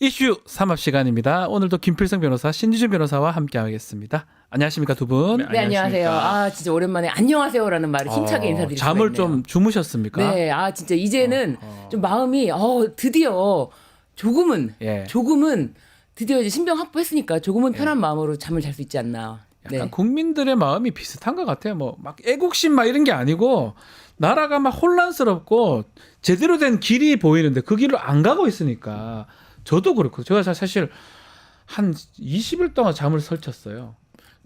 이슈 삼합 시간입니다. 오늘도 김필성 변호사, 신지준 변호사와 함께하겠습니다. 안녕하십니까 두 분? 네, 안녕하세요. 아, 진짜 오랜만에 안녕하세요라는 말을 힘차게 인사드릴 수가 잠을 있네요. 좀 주무셨습니까? 네, 아 진짜 이제는 좀 마음이 드디어 조금은 예. 드디어 이제 신병 확보했으니까 조금은 편한 마음으로 잠을 잘 수 있지 않나. 약간 네. 국민들의 마음이 비슷한 것 같아요. 뭐 막 애국심 막 이런 게 아니고 나라가 막 혼란스럽고 제대로 된 길이 보이는데 그 길을 안 가고 있으니까 저도 그렇고 제가 사실 한 20일 동안 잠을 설쳤어요.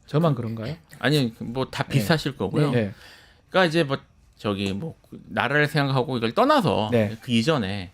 저만 그런가요? 아니 뭐 다 비슷하실 거고요. 네. 그러니까 이제 뭐 저기 뭐 나라를 생각하고 이걸 떠나서 네. 그 이전에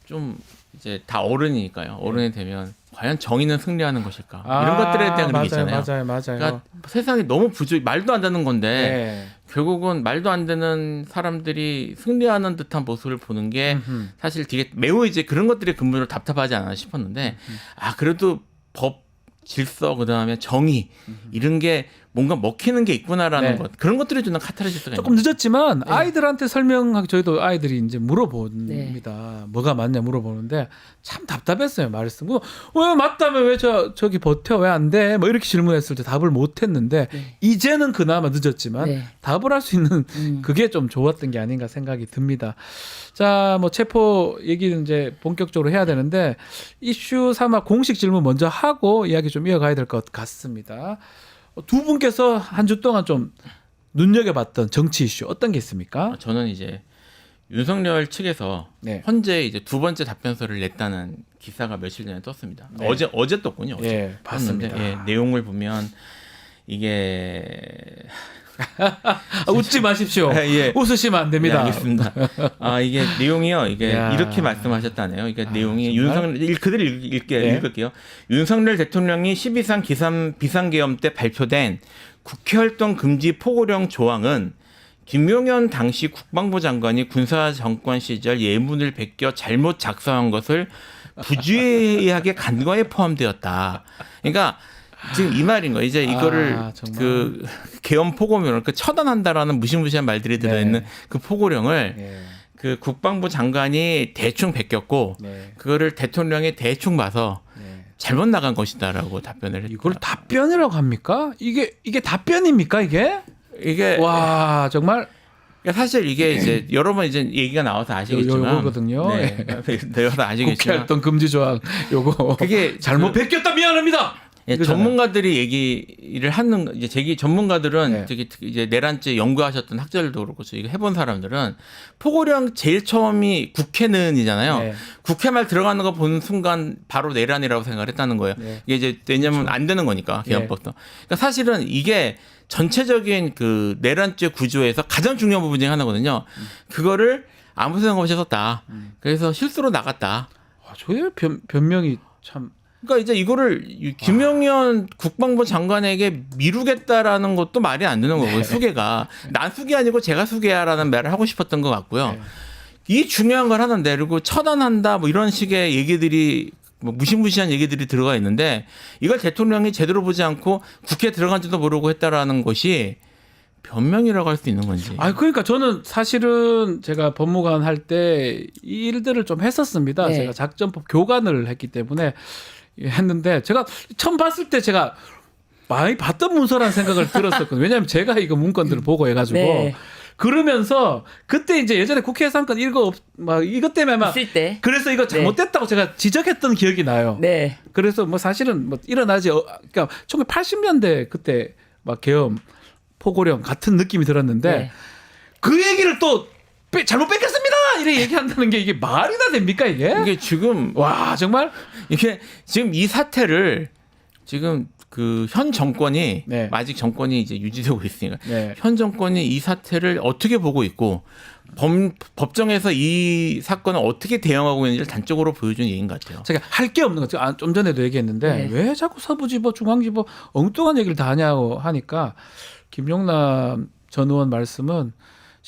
좀 이제 다 어른이니까요. 어른이 되면 과연 정의는 승리하는 것일까? 이런 것들에 대한 그런 게 있잖아요. 맞아요. 그러니까 세상이 너무 말도 안 되는 건데 네. 결국은 말도 안 되는 사람들이 승리하는 듯한 모습을 보는 게 사실 되게 매우 이제 그런 것들이 근본으로 답답하지 않나 싶었는데 아 그래도 법 질서 그다음에 정의 이런 게 뭔가 먹히는 게 있구나라는 네. 것 그런 것들이 주는 카타르시스가 조금 있는 늦었지만 아이들한테 설명하기 저희도 아이들이 이제 물어봅니다. 네. 뭐가 맞냐 물어보는데 참 답답했어요. 말씀. 왜 맞다면 왜 저기 버텨 왜 안 돼? 뭐 이렇게 질문했을 때 답을 못 했는데 네. 이제는 그나마 늦었지만 네. 답을 할 수 있는 그게 좀 좋았던 게 아닌가 생각이 듭니다. 자, 뭐 체포 얘기는 이제 본격적으로 해야 되는데 이슈 3화 공식 질문 먼저 하고 이야기 좀 이어가야 될 것 같습니다. 두 분께서 한 주 동안 좀 눈여겨봤던 정치 이슈 어떤 게 있습니까? 저는 이제 윤석열 측에서 네. 현재 이제 두 번째 답변서를 냈다는 기사가 며칠 전에 떴습니다. 네. 어제 떴군요. 어제. 예, 봤습니다. 떴는데, 예, 내용을 보면 이게 웃지 마십시오. 예. 웃으시면 안 됩니다. 네, 알겠습니다. 아 이게 내용이요. 이게 야. 이렇게 말씀하셨다네요. 이게 내용이 정말? 윤석열 그대로 네. 읽을게요. 윤석열 대통령이 12.3 비상계엄 때 발표된 국회활동 금지 포고령 조항은 김용현 당시 국방부 장관이 군사 정권 시절 예문을 베껴 잘못 작성한 것을 부주의하게 간과에 포함되었다. 그러니까 지금 이 말인 거예요. 이제 이거를 정말. 그 계엄 포고명을 그 처단한다라는 무시무시한 말들이 들어있는 네. 그 포고령을 네. 그 국방부 장관이 대충 베꼈고 네. 그거를 대통령이 대충 봐서 네. 잘못 나간 것이다라고 답변을 했다. 이걸 답변이라고 합니까? 이게 답변입니까 이게? 이게 와 정말 그러니까 사실 이게 이제 여러 번 이제 얘기가 나와서 아시겠지만 요거거든요. 네. 내려서 아시겠지만 국회활동 금지 조항 요거 그게 잘못 베꼈다 미안합니다. 예, 이거잖아요. 전문가들이 얘기를 하는 이제 전문가들은 네. 저기 이제 내란죄 연구하셨던 학자들도 그렇고 이거 해본 사람들은 포고령 제일 처음이 국회는이잖아요. 네. 국회 말 들어가는 거 보는 순간 바로 내란이라고 생각을 했다는 거예요. 네. 이게 이제 왜냐면 안 되는 거니까 계엄법도. 그러니까 사실은 이게 전체적인 그 내란죄 구조에서 가장 중요한 부분 중에 하나거든요. 그거를 아무 생각 없이 썼다. 그래서 실수로 나갔다. 저의 변명이 참. 그러니까 이제 이거를 김용현 국방부 장관에게 미루겠다라는 것도 말이 안 되는 거고요. 수계가 난 수계 아니고 제가 수계야라는 말을 하고 싶었던 것 같고요. 네. 이 중요한 걸 하는데 그리고 처단한다 뭐 이런 식의 얘기들이 뭐 무시무시한 얘기들이 들어가 있는데 이걸 대통령이 제대로 보지 않고 국회에 들어간지도 모르고 했다라는 것이 변명이라고 할 수 있는 건지. 그러니까 저는 사실은 제가 법무관 할 때 이 일들을 좀 했었습니다. 네. 제가 작전법 교관을 했기 때문에 했는데 제가 처음 봤을 때 제가 많이 봤던 문서라는 생각을 들었었거든요. 왜냐하면 제가 이거 문건들을 보고 해가지고 네. 그러면서 그때 이제 예전에 국회에서 한 건 이것 때문에 막 있을 때. 그래서 이거 잘못됐다고 제가 지적했던 기억이 나요. 네. 그래서 뭐 사실은 뭐 일어나지 그러니까 1980년대 그때 막 계엄 포고령 같은 느낌이 들었는데 네. 그 얘기를 또 잘못 뺏겼습니다 이렇게 얘기한다는 게 이게 말이 다 됩니까 이게? 이게 지금 와 정말 이게 지금 이 사태를 지금 그 현 정권이 네. 아직 정권이 이제 유지되고 있으니까 네. 현 정권이 이 사태를 어떻게 보고 있고 법정에서 이 사건을 어떻게 대응하고 있는지를 단적으로 보여준 얘기인 것 같아요. 제가 할 게 없는 거죠. 좀 전에도 얘기했는데 네. 왜 자꾸 서부지법 중앙지법 엉뚱한 얘기를 다 하냐고 하니까 김용남 전 의원 말씀은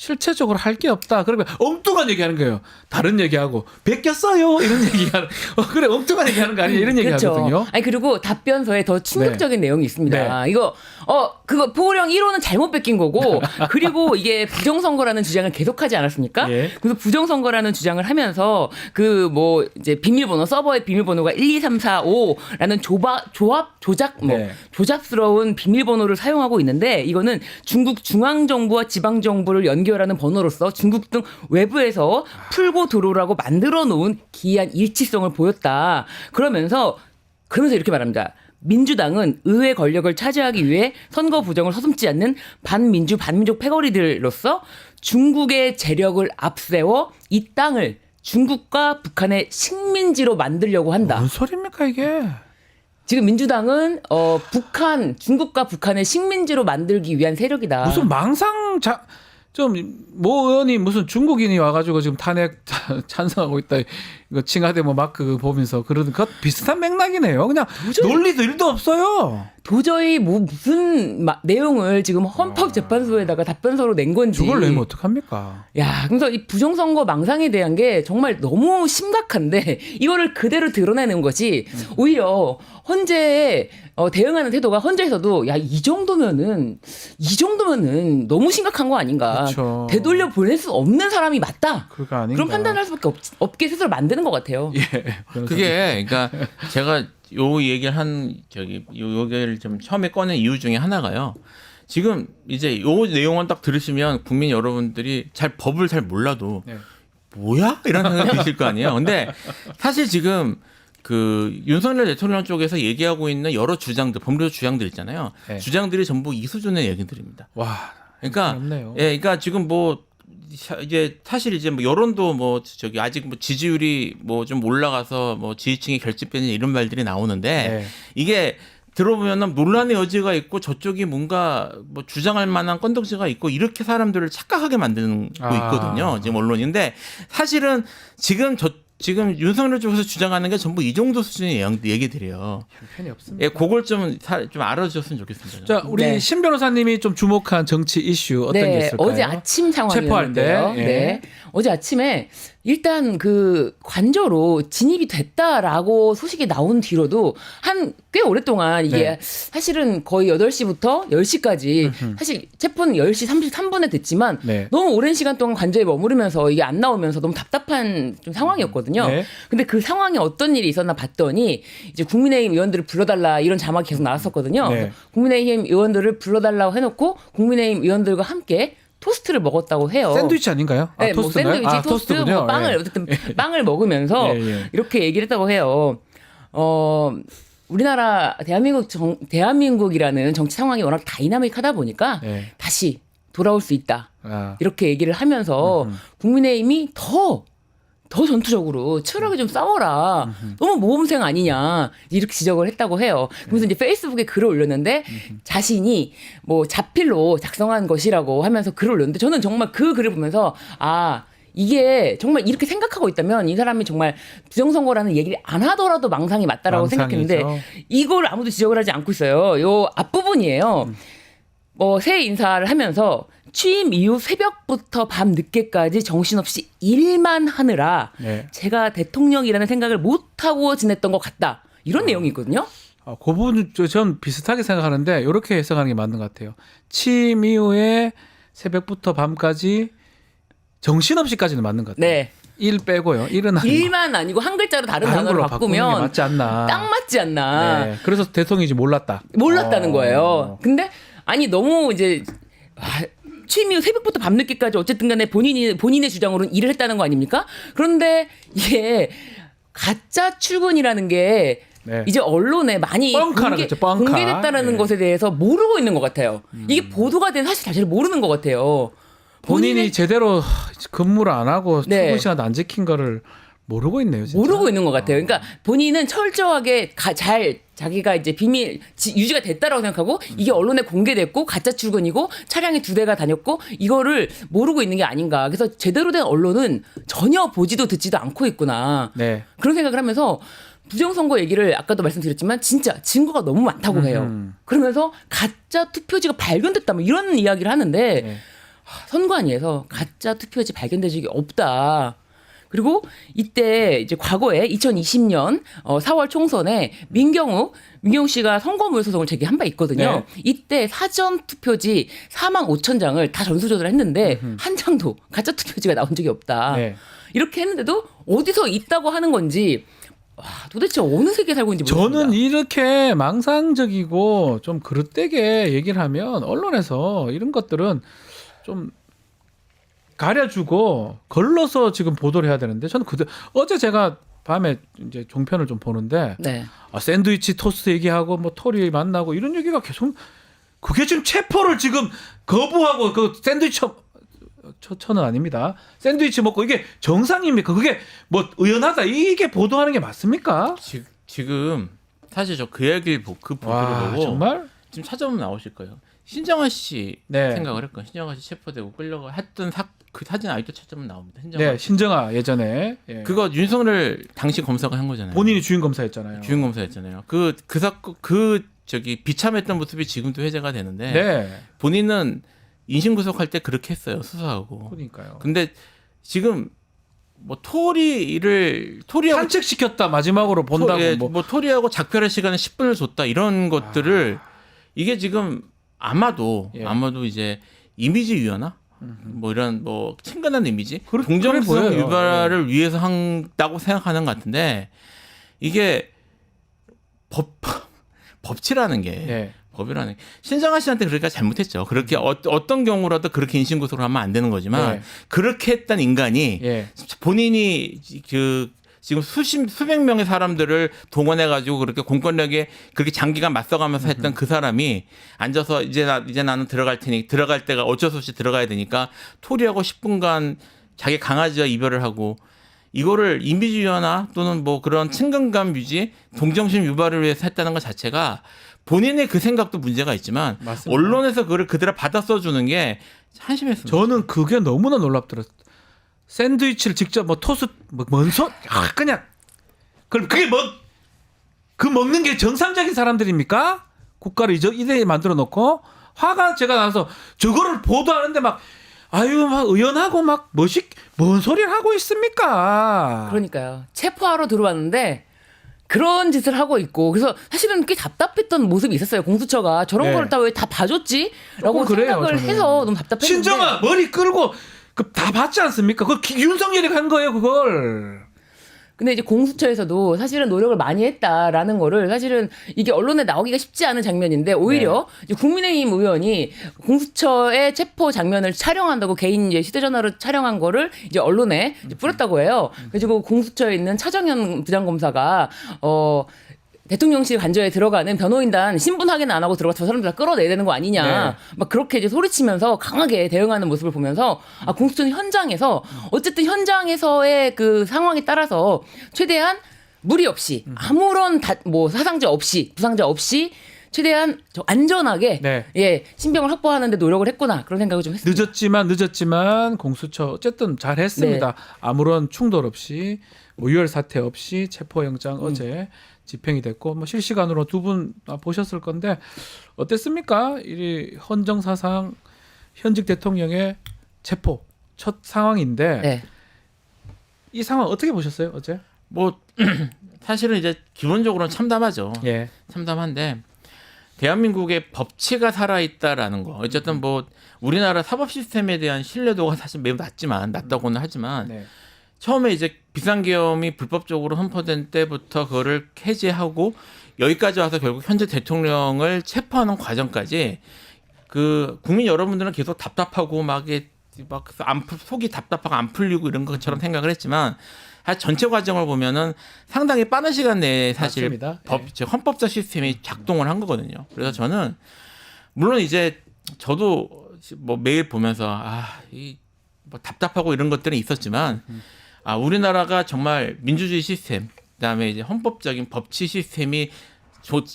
실체적으로 할 게 없다. 그러면 엉뚱한 얘기하는 거예요. 다른 얘기하고 베꼈어요 이런 얘기하는. 그래 엉뚱한 얘기하는 거 아니야 이런 얘기하거든요. 아니 그리고 답변서에 더 충격적인 내용이 있습니다. 이거 그거 포고령 1호는 잘못 뺏긴 거고 그리고 이게 부정선거라는 주장을 계속하지 않았습니까? 예. 그래서 부정선거라는 주장을 하면서 그 뭐 이제 비밀번호 서버의 비밀번호가 1, 2, 3, 4, 5라는 조잡스러운 비밀번호를 사용하고 있는데 이거는 중국 중앙정부와 지방정부를 연결하는 번호로서 중국 등 외부에서 풀고 들어오라고 만들어 놓은 기이한 일치성을 보였다. 그러면서 이렇게 말합니다. 민주당은 의회 권력을 차지하기 위해 선거 부정을 서슴지 않는 반민족 패거리들로서 중국의 재력을 앞세워 이 땅을 중국과 북한의 식민지로 만들려고 한다. 뭔 소리입니까 이게? 지금 민주당은 중국과 북한의 식민지로 만들기 위한 세력이다. 무슨 모 의원이 무슨 중국인이 와가지고 지금 탄핵 찬성하고 있다. 이거 칭하대 뭐 마크 보면서 그러는 것 비슷한 맥락이네요. 그냥 논리도 일도 없어요. 도저히 무슨 내용을 지금 헌법재판소에다가 답변서로 낸 건지. 저걸 내면 어떡합니까? 야, 그래서 이 부정선거 망상에 대한 게 정말 너무 심각한데 이거를 그대로 드러내는 것이 오히려 헌재에 대응하는 태도가 헌재에서도 야, 이 정도면은 너무 심각한 거 아닌가. 그렇죠. 되돌려 보낼 수 없는 사람이 맞다. 그거 아닌가. 그런 판단을 할 수밖에 없게 스스로 만드는 것 같아요. 예. 그게 그러니까 제가 요 얘기를 요 얘기를 좀 처음에 꺼낸 이유 중에 하나가요. 지금 이제 요 내용을 딱 들으시면 국민 여러분들이 법을 잘 몰라도 네. 뭐야? 이런 생각이 드실 거 아니에요. 근데 사실 지금 그 윤석열 대통령 쪽에서 얘기하고 있는 여러 주장들, 법률 주장들 있잖아요. 네. 주장들이 전부 이 수준의 얘기들입니다. 와. 그러니까 어렵네요. 그러니까 지금 이제 사실 이제 여론도 아직 지지율이 좀 올라가서 지지층이 결집되는 이런 말들이 나오는데 네. 이게 들어보면 논란의 여지가 있고 저쪽이 뭔가 주장할 만한 건덕지가 있고 이렇게 사람들을 착각하게 만드는 거 있거든요. 지금 언론인데 사실은 지금 윤석열 쪽에서 주장하는 게 전부 이 정도 수준의 얘기들이에요. 형편이 없습니다. 예, 그걸 좀 알아주셨으면 좋겠습니다. 자, 우리 신 변호사님이 좀 주목한 정치 이슈 어떤 게 있을까요? 어제 아침 체포할 때. 상황이었는데요. 예. 네. 어제 아침에 일단 그 관저로 진입이 됐다라고 소식이 나온 뒤로도 꽤 오랫동안 이게 네. 사실은 거의 8시부터 10시까지 사실 체포는 10시 33분에 됐지만 네. 너무 오랜 시간 동안 관저에 머무르면서 이게 안 나오면서 너무 답답한 좀 상황이었거든요. 네. 근데 그 상황에 어떤 일이 있었나 봤더니 이제 국민의힘 의원들을 불러달라 이런 자막이 계속 나왔었거든요. 네. 그래서 국민의힘 의원들을 불러달라고 해놓고 국민의힘 의원들과 함께 토스트를 먹었다고 해요. 샌드위치 아닌가요? 네, 뭐 토스트인가요? 샌드위치, 토스트, 토스트군요. 뭐 빵을 예. 어쨌든 빵을 먹으면서 이렇게 얘기를 했다고 해요. 우리나라 대한민국이라는 정치 상황이 워낙 다이나믹하다 보니까 네. 다시 돌아올 수 있다. 아. 이렇게 얘기를 하면서 국민의힘이 더 전투적으로 치열하게 좀 싸워라. 너무 모범생 아니냐. 이렇게 지적을 했다고 해요. 그래서 이제 페이스북에 글을 올렸는데 자신이 자필로 작성한 것이라고 하면서 글을 올렸는데 저는 정말 그 글을 보면서 이게 정말 이렇게 생각하고 있다면 이 사람이 정말 부정선거라는 얘기를 안 하더라도 망상이 맞다라고 망상이죠. 생각했는데 이걸 아무도 지적을 하지 않고 있어요. 요 앞부분이에요. 새해 인사를 하면서 취임 이후 새벽부터 밤 늦게까지 정신없이 일만 하느라 네. 제가 대통령이라는 생각을 못하고 지냈던 것 같다. 이런 내용이 있거든요. 그 부분 전 비슷하게 생각하는데 이렇게 해석하는 게 맞는 것 같아요. 취임 이후에 새벽부터 밤까지 정신없이까지는 맞는 것 같아요. 네. 일 빼고요. 일은 아니고. 일만 아니고 한 글자로 다른 단어를 걸로 바꾸는 게 바꾸면 맞지 않나. 딱 맞지 않나. 네. 그래서 대통령인지 몰랐다는 거예요. 근데 너무 이제 취임 이후 새벽부터 밤늦게까지 어쨌든 간에 본인의 주장으로는 일을 했다는 거 아닙니까? 그런데 이게 가짜 출근이라는 게 네. 이제 언론에 많이 공개됐다라는 것에 대해서 모르고 있는 것 같아요. 이게 보도가 된 사실 자체를 모르는 것 같아요. 본인이 제대로 근무를 안 하고 네. 출근 시간 안 지킨 거를 모르고 있네요. 진짜. 모르고 있는 것 같아요. 그러니까 본인은 철저하게 자기가 이제 비밀 유지가 됐다라고 생각하고 이게 언론에 공개됐고 가짜 출근이고 차량이 2대가 다녔고 이거를 모르고 있는 게 아닌가. 그래서 제대로 된 언론은 전혀 보지도 듣지도 않고 있구나. 네. 그런 생각을 하면서 부정선거 얘기를 아까도 말씀드렸지만 진짜 증거가 너무 많다고 해요. 그러면서 가짜 투표지가 발견됐다 뭐 이런 이야기를 하는데 네. 선관위에서 가짜 투표지 발견된 적이 없다. 그리고 이때 이제 과거에 2020년 4월 총선에 민경욱 씨가 선거무효 소송을 제기한 바 있거든요. 네. 이때 사전 투표지 45,000장을 다 전수조사를 했는데 한 장도 가짜 투표지가 나온 적이 없다. 네. 이렇게 했는데도 어디서 있다고 하는 건지 와, 도대체 어느 세계에 살고 있는지 모르겠습니다. 저는 이렇게 망상적이고 좀 그릇되게 얘기를 하면 언론에서 이런 것들은 좀 가려주고 걸러서 지금 보도를 해야 되는데 저는 어제 제가 밤에 이제 종편을 좀 보는데 네. 샌드위치 토스트 얘기하고 뭐 토리 만나고 이런 얘기가 계속 그게 지금 체포를 지금 거부하고 그 샌드위치 처는 아닙니다. 샌드위치 먹고 이게 정상입니까? 그게 뭐 의연하다 이게 보도하는 게 맞습니까? 지금 사실 저 그 얘기를 그 보도를 와, 보고 정말 지금 찾아보면 나오실 거예요. 신정아 씨 네. 생각을 했거든요. 신정아 씨 체포되고 끌려가 했던 그 사진 아직도 찾아보면 나옵니다. 네, 신정아 예전에 예. 그거 윤석열 당시 검사가 한 거잖아요. 본인이 주인 검사였잖아요. 주인 검사였잖아요. 그 사건 저기 비참했던 모습이 지금도 회자가 되는데 네, 본인은 인신 구속할 때 그렇게 했어요. 수사하고. 그러니까요. 근데 지금 뭐 토리하고 산책시켰다 마지막으로 본다고 뭐 토리하고 작별할 시간에 10분을 줬다 이런 것들을 이게 지금 아마도 이제 이미지 위화나 뭐 이런 뭐 친근한 이미지 그래 동정성 보여요. 유발을 위해서 한다고 생각하는 것 같은데 이게 법치라는 게 네. 법이라는 게 신정아 씨한테 그러니까 잘못했죠. 그렇게 어떤 경우라도 그렇게 인신구속을 하면 안 되는 거지만 네. 그렇게 했던 인간이 예. 본인이 지금 수백 명의 사람들을 동원해 가지고 그렇게 공권력에 그렇게 장기간 맞서가면서 했던 그 사람이 앉아서 이제 나는 들어갈 테니 들어갈 때가 어쩔 수 없이 들어가야 되니까 토리하고 10분간 자기 강아지와 이별을 하고 이거를 이미지 위화나 또는 뭐 그런 친근감 유지, 동정심 유발을 위해서 했다는 것 자체가 본인의 그 생각도 문제가 있지만 맞습니다. 언론에서 그걸 그대로 받아 써주는 게 한심했습니다. 저는 그게 너무나 놀랍더라고요. 샌드위치를 직접 뭐 토스트 그냥 그럼 그게 그 먹는 게 정상적인 사람들입니까? 국가를 이래 만들어 놓고 화가 제가 나서 저거를 보도하는데 막 의연하고 막 뭔 소리를 하고 있습니까? 그러니까요. 체포하러 들어왔는데 그런 짓을 하고 있고 그래서 사실은 꽤 답답했던 모습이 있었어요. 공수처가 저런 네. 걸 다 왜 다 봐줬지? 라고 조금 그래요, 생각을 저는. 해서 너무 답답했는데 신정아 머리 끌고 다 봤지 않습니까? 그 윤석열이 한 거예요, 그걸. 근데 이제 공수처에서도 사실은 노력을 많이 했다라는 거를 사실은 이게 언론에 나오기가 쉽지 않은 장면인데 오히려 이제 국민의힘 의원이 공수처의 체포 장면을 촬영한다고 개인 이제 휴대전화로 촬영한 거를 이제 언론에 이제 뿌렸다고 해요. 그래가지고 공수처에 있는 차정현 부장검사가 대통령실 관저에 들어가는 변호인단 신분 확인 안 하고 들어가서 저 사람들 다 끌어내야 되는 거 아니냐. 네. 막 그렇게 이제 소리치면서 강하게 대응하는 모습을 보면서 공수처는 현장에서 어쨌든 현장에서의 그 상황에 따라서 최대한 무리 없이 아무런 뭐 사상자 없이 부상자 없이 최대한 안전하게 네. 신병을 확보하는 데 노력을 했구나. 그런 생각을 좀 했습니다. 늦었지만 공수처 어쨌든 잘 했습니다. 네. 아무런 충돌 없이 뭐 유혈 사태 없이 체포영장 어제 집행이 됐고 뭐 실시간으로 두 분 보셨을 건데 어땠습니까? 이 헌정사상 현직 대통령의 체포 첫 상황인데 네. 이 상황 어떻게 보셨어요 어제? 뭐 사실은 이제 기본적으로는 참담하죠. 예. 참담한데 대한민국의 법치가 살아있다라는 거. 어쨌든 뭐 우리나라 사법 시스템에 대한 신뢰도가 사실 매우 낮다고는 하지만 네. 처음에 이제 비상계엄이 불법적으로 선포된 때부터 그거를 해제하고 여기까지 와서 결국 현재 대통령을 체포하는 과정까지 그 국민 여러분들은 계속 답답하고 속이 답답하고 안 풀리고 이런 것처럼 생각을 했지만 전체 과정을 보면은 상당히 빠른 시간 내에 사실 맞습니다. 헌법적 시스템이 작동을 한 거거든요. 그래서 저는 물론 이제 저도 뭐 매일 보면서 뭐 답답하고 이런 것들은 있었지만 우리나라가 정말 민주주의 시스템, 그다음에 이제 헌법적인 법치 시스템이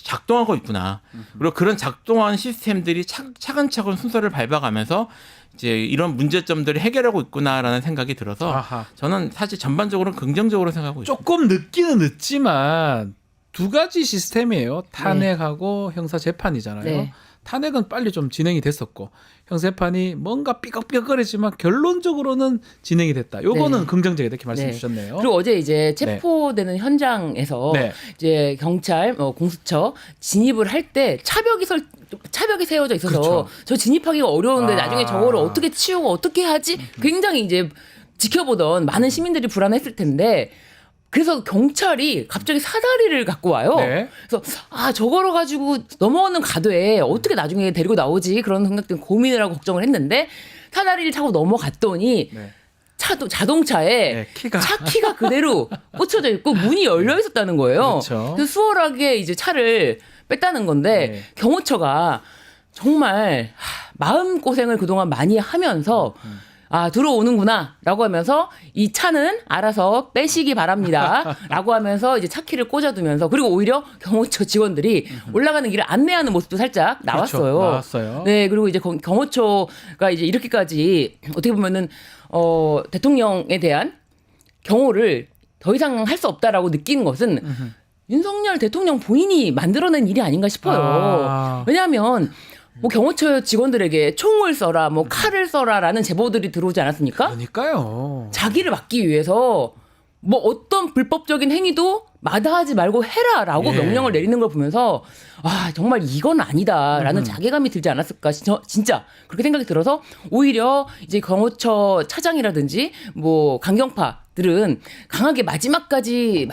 작동하고 있구나. 그리고 그런 작동한 시스템들이 차근차근 순서를 밟아가면서 이제 이런 문제점들을 해결하고 있구나라는 생각이 들어서 아하. 저는 사실 전반적으로 긍정적으로 생각하고 있습니다. 조금 늦기는 늦지만 두 가지 시스템이에요. 탄핵하고 형사 재판이잖아요. 네. 탄핵은 빨리 좀 진행이 됐었고 형사재판이 뭔가 삐걱삐걱거리지만 결론적으로는 진행이 됐다. 요거는 네. 긍정적이다 이렇게 말씀 네. 주셨네요. 그리고 어제 이제 체포되는 현장에서 네. 이제 경찰 공수처 진입을 할 때 차벽이 세워져 있어서 그렇죠. 저 진입하기가 어려운데 아. 나중에 저거를 어떻게 치우고 어떻게 하지? 굉장히 이제 지켜보던 많은 시민들이 불안했을 텐데 그래서 경찰이 갑자기 사다리를 갖고 와요. 네. 그래서 저거로 가지고 넘어오는 가도에 어떻게 나중에 데리고 나오지 그런 생각 때문에 고민을 하고 걱정을 했는데 사다리를 타고 넘어갔더니 네. 자동차에 네, 키가. 차 키가 그대로 꽂혀져 있고 문이 열려 있었다는 거예요. 그렇죠. 그래서 수월하게 이제 차를 뺐다는 건데 네. 경호처가 정말 마음 고생을 그동안 많이 하면서 들어오는구나라고 하면서 이 차는 알아서 빼시기 바랍니다라고 하면서 이제 차 키를 꽂아두면서 그리고 오히려 경호처 직원들이 올라가는 길을 안내하는 모습도 살짝 나왔어요. 그렇죠. 나왔어요. 네, 그리고 이제 경호처가 이제 이렇게까지 어떻게 보면은 대통령에 대한 경호를 더 이상 할 수 없다라고 느끼는 것은 윤석열 대통령 본인이 만들어낸 일이 아닌가 싶어요. 왜냐하면 뭐 경호처 직원들에게 총을 써라, 뭐 칼을 써라라는 제보들이 들어오지 않았습니까? 그러니까요. 자기를 막기 위해서 뭐 어떤 불법적인 행위도 마다하지 말고 해라라고 예. 명령을 내리는 걸 보면서 정말 이건 아니다라는 자괴감이 들지 않았을까 진짜 그렇게 생각이 들어서 오히려 이제 경호처 차장이라든지 뭐 강경파들은 강하게 마지막까지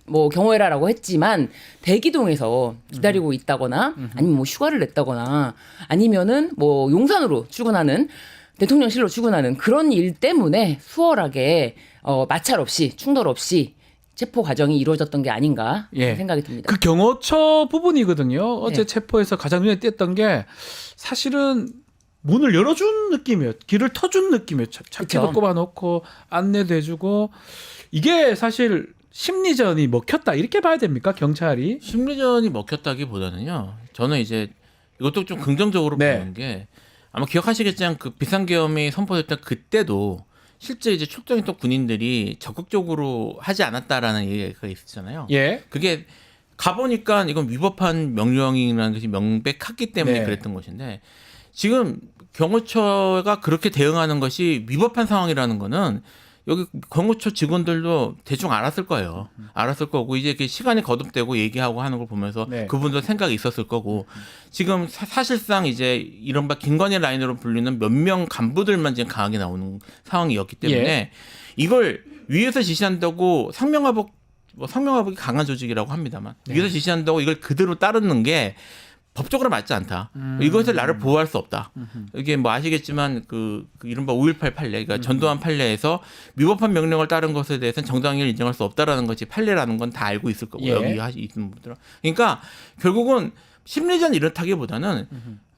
뭐 경호해라라고 했지만 대기동에서 기다리고 있다거나 아니면 뭐 휴가를 냈다거나 아니면은 뭐 용산으로 출근하는 대통령실로 출근하는 그런 일 때문에 수월하게 마찰 없이 충돌 없이 체포 과정이 이루어졌던 게 아닌가 생각이 듭니다. 그 경호처 부분이거든요. 어제 네. 체포에서 가장 눈에 띄었던 게 사실은 문을 열어준 느낌이에요. 길을 터준 느낌이에요. 차키도 그쵸. 꼽아놓고 안내도 해주고 이게 사실 심리전이 먹혔다 이렇게 봐야 됩니까 경찰이? 심리전이 먹혔다기보다는요. 저는 이제 이것도 좀 긍정적으로 네. 보는 게 아마 기억하시겠지만 그 비상계엄이 선포됐던 그때도 실제 이제 출동했던 군인들이 적극적으로 하지 않았다라는 얘기가 있었잖아요. 예. 그게 가보니까 이건 위법한 명령이라는 것이 명백했기 때문에 네. 그랬던 것인데 지금 경호처가 그렇게 대응하는 것이 위법한 상황이라는 거는 여기 경호처 직원들도 대충 알았을 거예요. 알았을 거고 이제 이렇게 시간이 거듭되고 얘기하고 하는 걸 보면서 네. 그분도 생각이 있었을 거고 지금 사실상 이제 이른바 김건희 라인으로 불리는 몇 명 간부들만 지금 강하게 나오는 상황이었기 때문에 예. 이걸 위에서 지시한다고 상명하복이 강한 조직이라고 합니다만 위에서 지시한다고 이걸 그대로 따르는 게 법적으로 맞지 않다. 이것을 나를 보호할 수 없다. 이게 뭐 아시겠지만 그 이른바 5.18 판례, 그러니까 전두환 판례에서 위법한 명령을 따른 것에 대해서는 정당을 인정할 수 없다라는 것이 판례라는 건 다 알고 있을 거고 예. 여기 있는 분들은. 그러니까 결국은 심리전 이렇다기보다는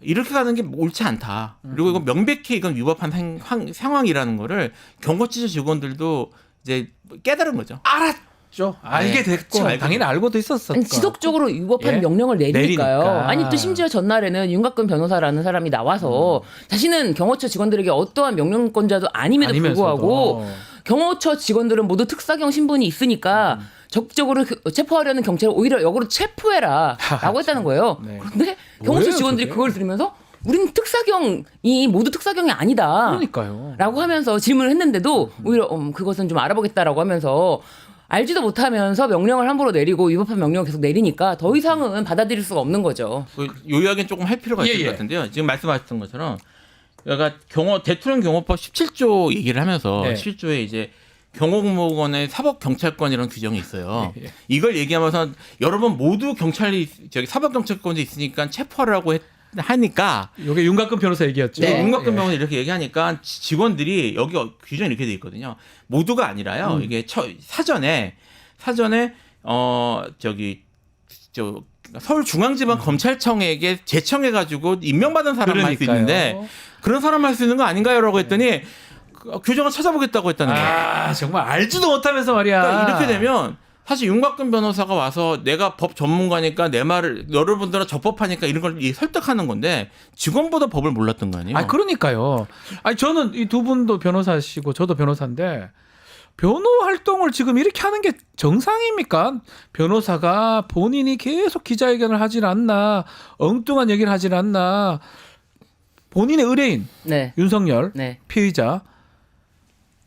이렇게 가는 게 옳지 않다. 그리고 이건 명백히 이건 위법한 상황이라는 거를 경호처 직원들도 이제 깨달은 거죠. 알게 됐고 그렇죠. 당연히 알고도 있었어. 아니, 지속적으로 위법한 예? 명령을 내리니까요. 내리니까. 아니 또 심지어 전날에는 윤곽근 변호사라는 사람이 나와서 자신은 경호처 직원들에게 어떠한 명령권자도 아님에도 불구하고 경호처 직원들은 모두 특사경 신분이 있으니까 적극적으로 체포하려는 경찰을 오히려 역으로 체포해라라고 했다는 거예요. 네. 그런데 경호처 뭐예요, 직원들이 저게? 그걸 들으면서 우리는 특사경이 모두 특사경이 아니다. 그러니까요. 라고 하면서 질문을 했는데도 오히려 그것은 좀 알아보겠다라고 하면서 알지도 못하면서 명령을 함부로 내리고 위법한 명령을 계속 내리니까 더 이상은 받아들일 수가 없는 거죠. 요약은 조금 할 필요가 있을 예, 예. 것 같은데요. 지금 말씀하셨던 것처럼 그러니까 대통령 경호법 17조 얘기를 하면서 네. 17조에 이제 경호공무원의 사법경찰권이라는 규정이 있어요. 예, 예. 이걸 얘기하면서 여러분 모두 사법경찰권이 있으니까 체포하라고 하니까 이게 윤곽근 변호사 얘기였죠. 네. 윤곽근 예. 병원이 이렇게 얘기하니까 직원들이 여기 규정이 이렇게 돼 있거든요. 모두가 아니라요. 이게 사전에 서울중앙지방 검찰청에게 제청해가지고 임명받은 사람만 할 수 있는데 그런 사람 할 수 있는 거 아닌가요?라고 했더니 규정을 찾아보겠다고 했다는 거예요. 정말 알지도 못하면서 말이야. 그러니까 이렇게 되면 사실 윤곽근 변호사가 와서 내가 법 전문가니까 내 말을 여러분들은 적법하니까 이런 걸 설득하는 건데 직원보다 법을 몰랐던 거 아니에요? 그러니까요. 저는 이 두 분도 변호사시고 저도 변호사인데 변호 활동을 지금 이렇게 하는 게 정상입니까? 변호사가 본인이 계속 기자회견을 하질 않나, 엉뚱한 얘기를 하질 않나, 본인의 의뢰인 네. 윤석열 네. 피의자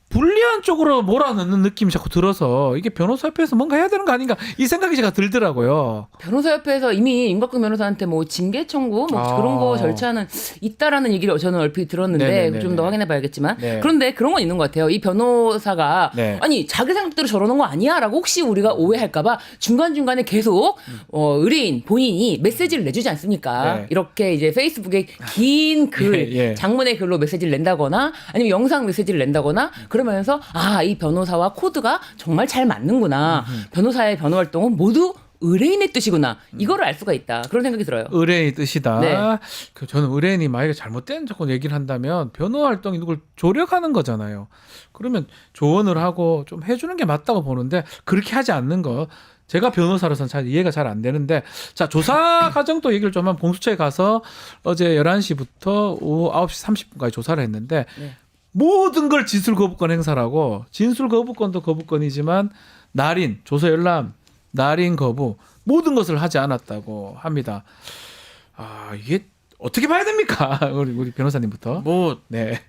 불리한 쪽으로 몰아넣는 느낌이 자꾸 들어서 이게 변호사협회에서 뭔가 해야 되는 거 아닌가 이 생각이 제가 들더라고요. 변호사협회에서 이미 임박근 변호사한테 뭐 징계 청구 뭐 그런 거 절차는 있다라는 얘기를 저는 얼핏 들었는데 네네네네. 좀 더 확인해봐야겠지만 네. 그런데 그런 건 있는 것 같아요. 이 변호사가 네. 아니 자기 생각대로 저러는 거 아니야라고 혹시 우리가 오해할까봐 중간중간에 계속 의뢰인 본인이 메시지를 내주지 않습니까? 네. 이렇게 이제 페이스북에 긴 글, 예. 장문의 글로 메시지를 낸다거나 아니면 영상 메시지를 낸다거나 그러면서 이 변호사와 코드가 정말 잘 맞는구나. 변호사의 변호 활동은 모두 의뢰인의 뜻이구나. 이거를 알 수가 있다. 그런 생각이 들어요. 의뢰인의 뜻이다. 네. 저는 의뢰인이 만약에 잘못된 조건 얘기를 한다면 변호 활동이 누굴 조력하는 거잖아요. 그러면 조언을 하고 좀 해주는 게 맞다고 보는데 그렇게 하지 않는 거. 제가 변호사로서는 잘 이해가 잘 안 되는데 자 조사 과정도 얘기를 좀 하면 공수처에 가서 어제 11시부터 오후 9시 30분까지 조사를 했는데 네. 모든 걸 진술 거부권 행사라고 진술 거부권도 거부권이지만 날인 조서 열람 날인 거부 모든 것을 하지 않았다고 합니다. 이게 어떻게 봐야 됩니까? 우리 변호사님부터. 뭐 네.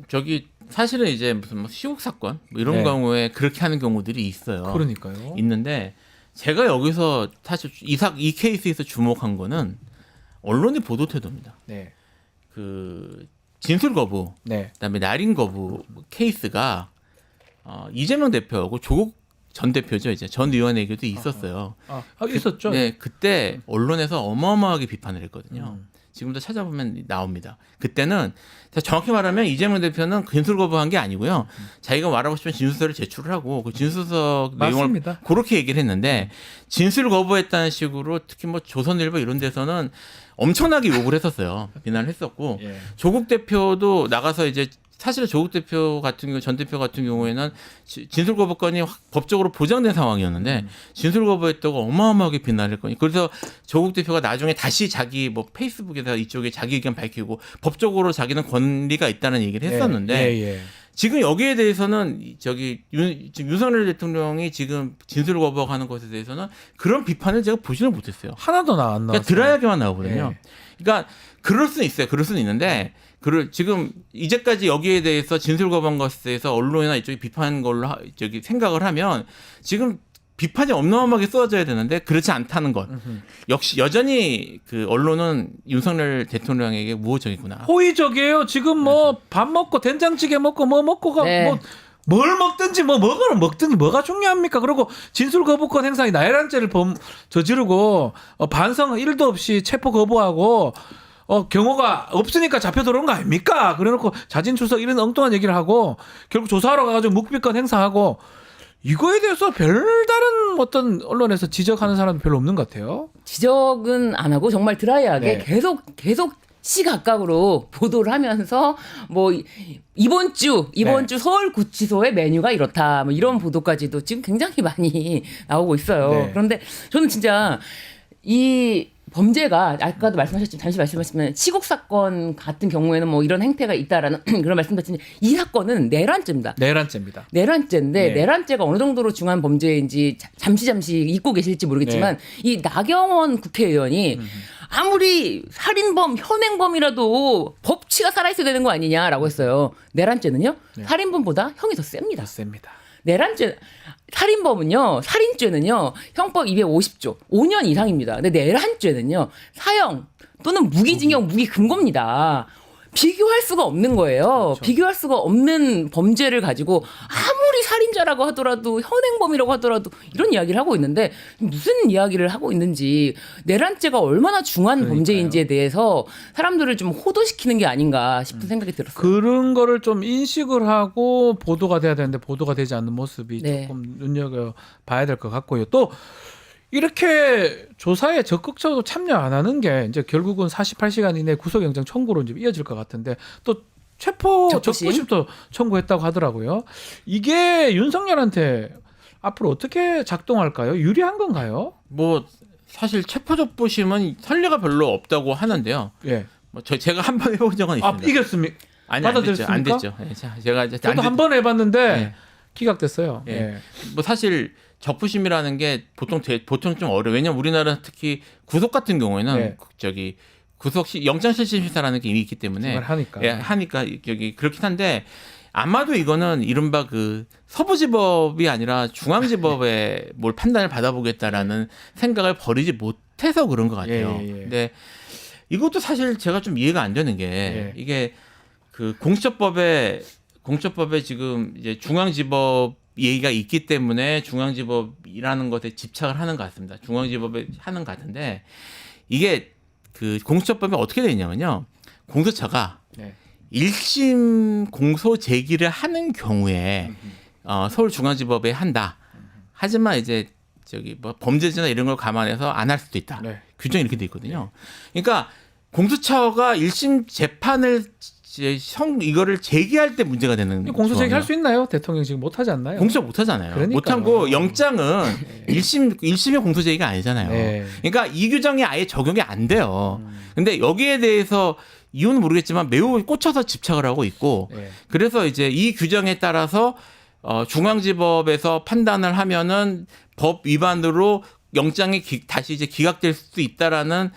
저기 사실은 이제 무슨 뭐 시국 사건 뭐 이런 네. 경우에 그렇게 하는 경우들이 있어요. 그러니까요. 있는데 제가 여기서 사실 이 케이스에서 주목한 거는 언론의 보도 태도입니다. 네. 그 진술 거부, 네. 그다음에 날인 거부 케이스가 이재명 대표하고 조국 전 대표죠, 이제 전 의원에게도 있었어요. 있었죠. 네, 그때 언론에서 어마어마하게 비판을 했거든요. 지금도 찾아보면 나옵니다. 그때는 정확히 말하면 이재명 대표는 진술 거부한 게 아니고요. 자기가 말하고 싶은 진술서를 제출을 하고 그 진술서 내용을 맞습니다. 그렇게 얘기를 했는데 진술 거부했다는 식으로 특히 뭐 조선일보 이런 데서는 엄청나게 욕을 했었어요. 비난을 했었고 예. 조국 대표도 나가서 이제 사실은 조국 대표 같은 경우 전 대표 같은 경우에는 진술 거부권이 법적으로 보장된 상황이었는데 진술 거부했다고 어마어마하게 비난을 했거든요. 그래서 조국 대표가 나중에 다시 자기 뭐 페이스북에서 이쪽에 자기 의견 밝히고 법적으로 자기는 권리가 있다는 얘기를 했었는데 예. 지금 여기에 대해서는 지금 윤석열 대통령이 지금 진술 거부하는 것에 대해서는 그런 비판을 제가 보지는 못했어요. 하나도 안 나왔어요. 그러니까 드라이하게만 나오거든요. 예. 그러니까 그럴 수는 있어요. 그럴 수는 있는데 지금 이제까지 여기에 대해서 진술 거부한 것에 대해서 언론이나 이쪽이 비판한 걸로 생각을 하면 지금 비판이 어마어마하게 쏟아져야 되는데 그렇지 않다는 것. 역시 여전히 그 언론은 윤석열 대통령에게 우호적이구나. 호의적이에요. 지금 뭐 밥 먹고 된장찌개 먹고 뭐 먹고가 네. 뭐 뭘 먹든지 뭐 먹으면 먹든지 뭐가 중요합니까? 그리고 진술 거부권 행사에 나열한죄를 저지르고 반성 1도 없이 체포 거부하고 경호가 없으니까 잡혀 들어온 거 아닙니까? 그래놓고 자진 출석 이런 엉뚱한 얘기를 하고 결국 조사하러 가가지고 묵비권 행사하고 이거에 대해서 별다른 어떤 언론에서 지적하는 사람은 별로 없는 것 같아요. 지적은 안 하고 정말 드라이하게 네. 계속 시각각으로 보도를 하면서 뭐 이번 주 네. 서울구치소의 메뉴가 이렇다 뭐 이런 보도까지도 지금 굉장히 많이 나오고 있어요. 네. 그런데 저는 진짜 이 범죄가 아까도 말씀하셨지만 잠시 말씀하셨지만 시국 사건 같은 경우에는 뭐 이런 행태가 있다라는 그런 말씀드렸지만 이 사건은 내란죄입니다. 내란죄입니다. 내란죄인데 네. 내란죄가 어느 정도로 중한 범죄인지 잠시 잊고 계실지 모르겠지만 이 나경원 국회의원이 아무리 살인범 현행범이라도 법치가 살아있어야 되는 거 아니냐라고 했어요. 내란죄는요 살인범보다 형이 더 셉니다. 맞습니다. 내란죄 살인범은요 살인죄는요 형법 250조 5년 이상입니다. 근데 내란죄는요 사형 또는 무기징역 무기금고입니다. 비교할 수가 없는 거예요. 그렇죠. 비교할 수가 없는 범죄를 가지고 아무리 살인자라고 하더라도 현행범이라고 하더라도 이런 이야기를 하고 있는데 무슨 이야기를 하고 있는지 내란죄가 얼마나 중한 그러니까요. 범죄인지에 대해서 사람들을 좀 호도시키는 게 아닌가 싶은 생각이 들었어요. 그런 거를 좀 인식을 하고 보도가 돼야 되는데 보도가 되지 않는 모습이 네. 조금 눈여겨봐야 될 것 같고요. 또 이렇게 조사에 적극적으로 참여 안 하는 게 이제 결국은 48시간 이내 구속영장 청구로 이제 이어질 것 같은데 또 체포 적부심? 적부심도 청구했다고 하더라고요. 이게 윤석열한테 앞으로 어떻게 작동할까요? 유리한 건가요? 뭐 사실 체포적부심은 선례가 별로 없다고 하는데요. 예. 뭐 제가 한 번 해본 적은 있습니다. 이겼습니까? 아니 안 됐죠. 받아들였습니까? 안 됐죠. 예, 제가 이제 저도 한 번 해봤는데 네. 기각됐어요. 예. 예. 뭐 사실 적부심이라는 게 보통 좀 어려워. 왜냐면 우리나라 특히 구속 같은 경우에는 네. 저기 구속 영장실질심사라는 게 이미 있기 때문에 정말 하니까. 예, 하니까 여기 그렇긴 한데 아마도 이거는 이른바 그 서부지법이 아니라 중앙지법에 뭘 판단을 받아보겠다라는 생각을 버리지 못해서 그런 것 같아요. 예. 근데 이것도 사실 제가 좀 이해가 안 되는 게 예. 이게 그 공수처법에 지금 이제 중앙지법 얘기가 있기 때문에 중앙지법이라는 것에 집착을 하는 것 같습니다. 중앙지법에 하는 것 같은데 이게 그 공수처법이 어떻게 되어 있냐면요. 공수처가 네. 1심 공소 제기를 하는 경우에 서울중앙지법에 한다. 하지만 이제 저기 뭐 범죄자나 이런 걸 감안해서 안 할 수도 있다. 네. 규정이 이렇게 돼 있거든요. 그러니까 공수처가 1심 재판을 이거를 제기할 때 문제가 되는 공소 제기할 조항이에요. 수 있나요? 대통령 지금 못 하지 않나요? 공수처 못 하잖아요. 그러니까요. 못 하고 영장은 1심의 공소 제기가 아니잖아요. 네. 그러니까 이 규정이 아예 적용이 안 돼요. 근데 여기에 대해서 이유는 모르겠지만 매우 꽂혀서 집착을 하고 있고 네. 그래서 이제 이 규정에 따라서 중앙지법에서 판단을 하면은 법 위반으로 영장이 다시 이제 기각될 수도 있다라는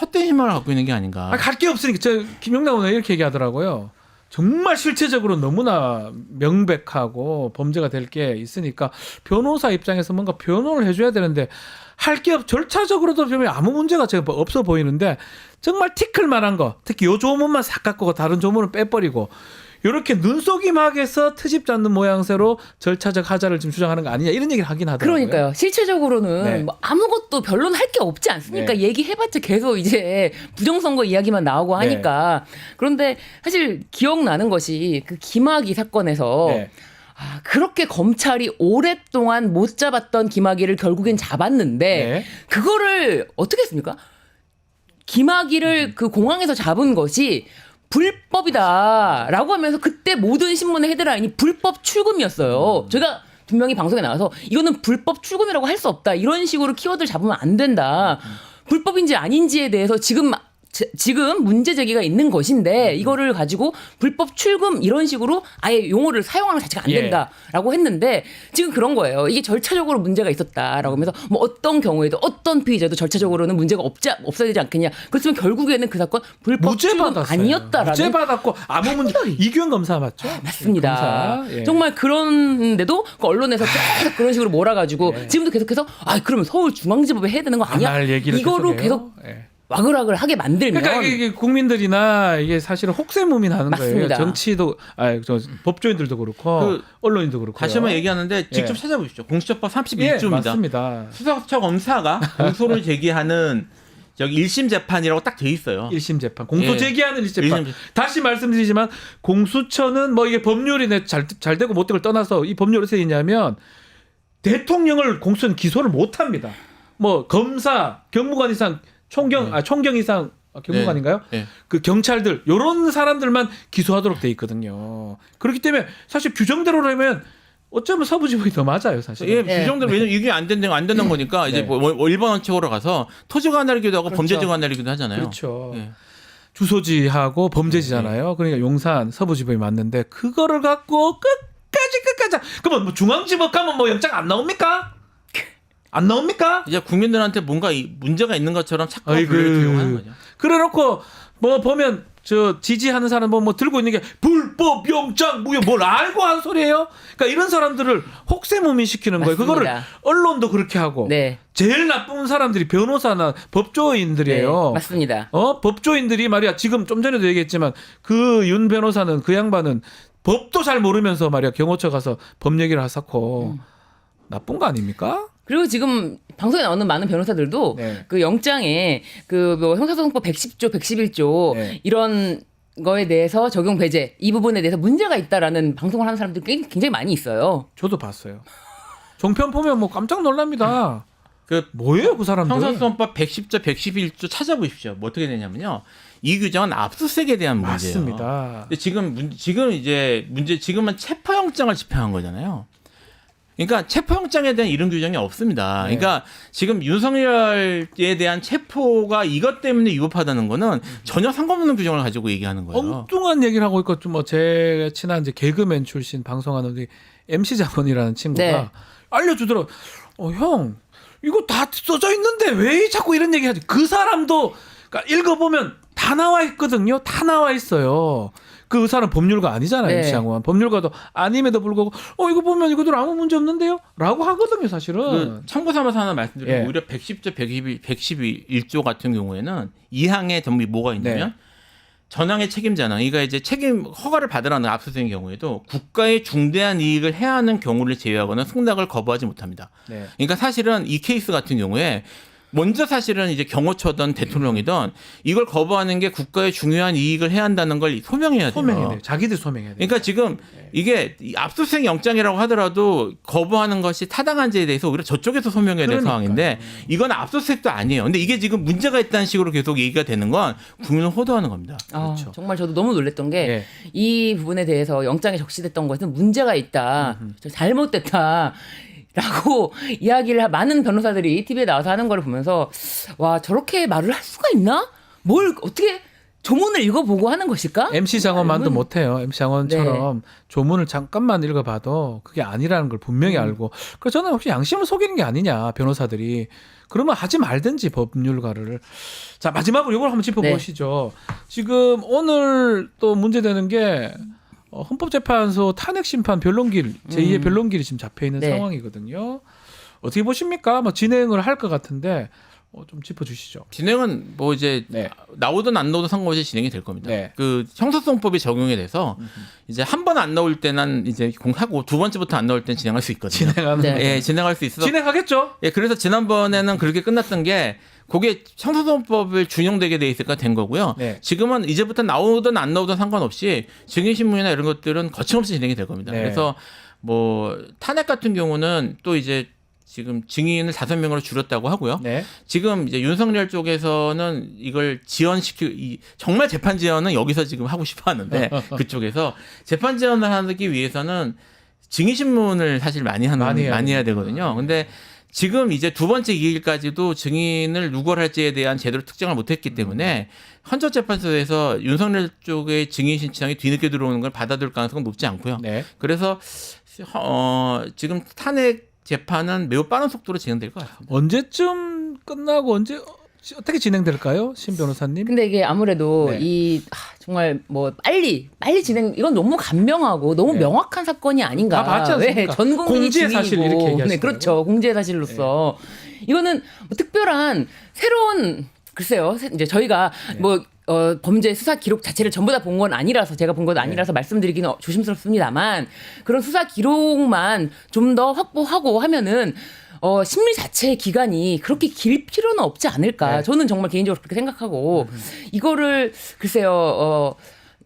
헛된 희망을 갖고 있는 게 아닌가. 갈 게 없으니까 저 김영남 의원 이렇게 얘기하더라고요. 정말 실체적으로 너무나 명백하고 범죄가 될 게 있으니까 변호사 입장에서 뭔가 변호를 해줘야 되는데 할 게 절차적으로도 보면 아무 문제가 제가 없어 보이는데 정말 티끌 만한 거 특히 요 조문만 싹 깎고 다른 조문은 빼버리고 이렇게 눈속임하게서 트집 잡는 모양새로 절차적 하자를 지금 주장하는 거 아니냐 이런 얘기를 하긴 하더라고요. 그러니까요. 실체적으로는 네. 뭐 아무것도 별로는 할 게 없지 않습니까? 네. 얘기해봤자 계속 이제 부정선거 이야기만 나오고 하니까. 그런데 사실 기억나는 것이 그 김학의 사건에서 네. 그렇게 검찰이 오랫동안 못 잡았던 김학의를 결국엔 잡았는데 네. 그거를 어떻게 했습니까? 김학의를 그 공항에서 잡은 것이 불법이다라고 하면서 그때 모든 신문의 헤드라인이 불법 출금이었어요. 제가 분명히 방송에 나와서 이거는 불법 출금이라고 할 수 없다. 이런 식으로 키워드를 잡으면 안 된다. 불법인지 아닌지에 대해서 지금 문제 제기가 있는 것인데 이거를 가지고 불법 출금 이런 식으로 아예 용어를 사용하는 것 자체가 안 된다라고 했는데 지금 그런 거예요. 이게 절차적으로 문제가 있었다라고 하면서 뭐 어떤 경우에도 어떤 피의자도 절차적으로는 문제가 없어야 되지 않겠냐. 그렇지만 결국에는 그 사건 불법 무죄 출금 받았어요. 아니었다라는 무죄 받았고 아무 문제. 이규현 검사 맞죠? 맞습니다. 검사. 예. 정말 그런데도 그 언론에서 계속 그런 식으로 몰아가지고 지금도 계속해서 그러면 서울중앙지법에 해야 되는 거 아니야? 할 얘기를 이거로 계속해요. 계속 예. 와글와글 하게 만들면 그러니까 이게 국민들이나 이게 사실은 혹세무민 하는 거예요. 맞습니다. 정치도 법조인들도 그렇고 언론인도 그렇고. 다시 한번 얘기하는데 직접 찾아보십시오. 공수처법 예, 31조입니다. 맞습니다. 수사처 검사가 공소를 제기하는 저기 1심 재판이라고 딱 돼 있어요. 1심 재판. 공소 예. 제기하는 1심 재판. 1심 다시 말씀드리지만 공수처는 뭐 이게 법률이 잘 되고 못 되고를 떠나서 이 법률이 어떻게 있냐면 대통령을 공수처는 기소를 못 합니다. 뭐 검사, 경무관 이상 총경 이상 경무관인가요? 네. 그 경찰들 요런 사람들만 기소하도록 돼 있거든요. 그렇기 때문에 사실 규정대로라면 어쩌면 서부지법이 더 맞아요, 사실. 예, 네. 규정대로 왜냐면 이게 안 되는 거니까 이제 네. 뭐 일반 원칙으로 가서 토지가 날리기도 하고 그렇죠. 범죄지가 날리기도 하잖아요. 그렇죠. 예. 주소지하고 범죄지잖아요. 그러니까 용산 서부지법이 맞는데 그거를 갖고 끝까지 그러면 뭐 중앙지법 가면 뭐 영장 안 나옵니까? 안 나옵니까? 이제 국민들한테 뭔가 문제가 있는 것처럼 자꾸 아이고. 분류를 이용하는 거죠. 그래놓고 뭐 보면 저 지지하는 사람 뭐 들고 있는 게 불법 영장 무효 뭘 알고 한 소리예요? 그러니까 이런 사람들을 혹세무민 시키는 거예요. 맞습니다. 그거를 언론도 그렇게 하고 네. 제일 나쁜 사람들이 변호사나 법조인들이에요. 네, 맞습니다. 법조인들이 말이야 지금 좀 전에도 얘기했지만 그 윤 변호사는 그 양반은 법도 잘 모르면서 말이야 경호처 가서 법 얘기를 하사코 나쁜 거 아닙니까? 그리고 지금 방송에 나오는 많은 변호사들도 네. 그 영장에 그 뭐 형사소송법 110조, 111조 네. 이런 거에 대해서 적용 배제 이 부분에 대해서 문제가 있다라는 방송을 하는 사람들이 굉장히 많이 있어요. 저도 봤어요. 종편 보면 뭐 깜짝 놀랍니다. 그 뭐예요 그 사람들? 형사소송법 110조, 111조 찾아보십시오. 뭐 어떻게 되냐면요. 이 규정은 압수수색에 대한 문제예요. 맞습니다. 근데 지금은 체포영장을 집행한 거잖아요. 그러니까 체포영장에 대한 이런 규정이 없습니다. 그러니까 지금 윤석열에 대한 체포가 이것 때문에 위법하다는 거는 전혀 상관없는 규정을 가지고 얘기하는 거예요. 엉뚱한 얘기를 하고 있고 좀 뭐 제 친한 이제 개그맨 출신 방송하는 우리 MC 장원이라는 친구가 네. 알려주더라고. 형 이거 다 써져 있는데 왜 자꾸 이런 얘기하지? 그 사람도 그러니까 읽어보면 다 나와 있거든요. 다 나와 있어요. 그 의사는 법률가 아니잖아요. 네. MC 장원. 법률가도 아님에도 불구하고 이거 보면 이거들 아무 문제 없는데요? 라고 하거든요. 사실은. 그 참고 삼아서 하나 말씀드리면 예. 오히려 110조, 111조 같은 경우에는 이 항에 전부 뭐가 있냐면 네. 전항의 책임자는 그러니까 이제 책임 허가를 받으라는 압수수색의 경우에도 국가의 중대한 이익을 해하는 경우를 제외하고는 승낙을 거부하지 못합니다. 네. 그러니까 사실은 이 케이스 같은 경우에 먼저 사실은 이제 경호처든 대통령이든 이걸 거부하는 게 국가의 중요한 이익을 해야 한다는 걸 소명해야 돼요. 소명해야 돼요. 자기들 소명해야 돼요. 그러니까 지금 이게 이 압수수색 영장이라고 하더라도 거부하는 것이 타당한지에 대해서 오히려 저쪽에서 소명해야 될 그러니까요. 상황인데 이건 압수수색도 아니에요. 근데 이게 지금 문제가 있다는 식으로 계속 얘기가 되는 건 국민을 호도하는 겁니다. 그렇죠. 정말 저도 너무 놀랐던 게 이 예. 부분에 대해서 영장에 적시됐던 것은 문제가 있다, 잘못됐다. 라고 이야기를 많은 변호사들이 TV에 나와서 하는 걸 보면서 와 저렇게 말을 할 수가 있나? 뭘 어떻게 조문을 읽어보고 하는 것일까? MC 장원만도 이건- 못해요. MC 장원처럼 조문을 잠깐만 읽어봐도 그게 아니라는 걸 분명히 알고. 그래서 저는 혹시 양심을 속이는 게 아니냐 변호사들이. 그러면 하지 말든지 법률가를. 자 마지막으로 이걸 한번 짚어보시죠. 지금 오늘 또 문제되는 게 헌법재판소 탄핵심판 변론길 제2의 변론길이 지금 잡혀 있는 네. 상황이거든요. 어떻게 보십니까? 뭐 진행을 할 것 같은데 좀 짚어주시죠. 진행은 뭐 이제 네. 나오든 안 나오든 상관없이 진행이 될 겁니다. 네. 그 형사소송법이 적용이 돼서 이제 한 번 안 나올 때는 이제 공하고 두 번째부터 안 나올 때는 진행할 수 있거든요. 진행하는 네. 거. 예, 진행할 수 있어서 진행하겠죠? 예, 그래서 지난번에는 그렇게 끝났던 게 그게 형사소송법을 준용되게 돼 있을까 된 거고요. 네. 지금은 이제부터 나오든 안 나오든 상관없이 증인신문이나 이런 것들은 거침없이 진행이 될 겁니다. 네. 그래서 뭐 탄핵 같은 경우는 또 이제 지금 증인을 5명으로 줄였다고 하고요. 네. 지금 이제 윤석열 쪽에서는 이걸 정말 재판 지연은 여기서 지금 하고 싶어 하는데 그쪽에서 재판 지연을 하기 위해서는 증인신문을 사실 많이 해야 되거든요. 근데 지금 이제 두 번째 기일까지도 증인을 누구를 할지에 대한 제대로 특정을 못했기 때문에 헌법재판소에서 윤석열 쪽의 증인 신청이 뒤늦게 들어오는 걸 받아들일 가능성은 높지 않고요. 네. 그래서 지금 탄핵 재판은 매우 빠른 속도로 진행될 것 같습니다. 언제쯤 끝나고 어떻게 진행될까요, 신 변호사님? 근데 이게 아무래도 네. 정말 뭐 빨리 진행 이건 너무 간명하고 너무 네. 명확한 사건이 아닌가. 다 봤지 않습니까? 왜 전 국민이 공지의 사실 증인이고. 이렇게 얘기하시더라고요. 네, 그렇죠. 공지의 사실로서 이거는 뭐 특별한 새로운 글쎄요. 이제 저희가 뭐 범죄 수사 기록 자체를 전부 다 본 건 아니라서 제가 본 건 아니라서 말씀드리기는 조심스럽습니다만 그런 수사 기록만 좀 더 확보하고 하면은 심리 자체의 기간이 그렇게 길 필요는 없지 않을까. 네. 저는 정말 개인적으로 그렇게 생각하고 이거를 글쎄요.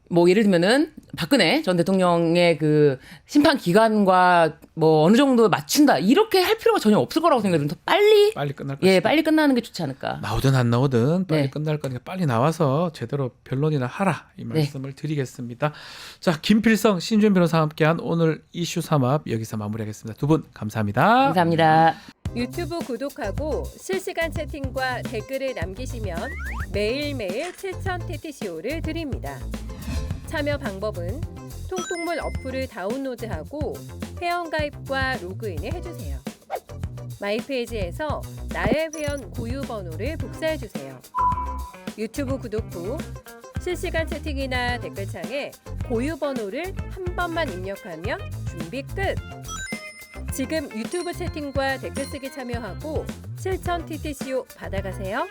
뭐 예를 들면은 박근혜 전 대통령의 그 심판 기간과 뭐 어느 정도 맞춘다 이렇게 할 필요가 전혀 없을 거라고 생각해요. 더 빨리 끝날 것이다. 빨리 끝나는 게 좋지 않을까. 나오든 안 나오든 빨리 네. 끝날 거니까 빨리 나와서 제대로 변론이나 하라 이 말씀을 드리겠습니다. 자 김필성 신준 변호사와 함께한 오늘 이슈 3합 여기서 마무리하겠습니다. 두 분 감사합니다. 감사합니다. 유튜브 구독하고 실시간 채팅과 댓글을 남기시면 매일매일 7,000TTCO를 드립니다. 참여 방법은 통통물 어플을 다운로드하고 회원가입과 로그인을 해주세요. 마이페이지에서 나의 회원 고유 번호를 복사해주세요. 유튜브 구독 후 실시간 채팅이나 댓글창에 고유 번호를 한 번만 입력하면 준비 끝! 지금 유튜브 채팅과 댓글 쓰기 참여하고 7,000TTCO 받아가세요.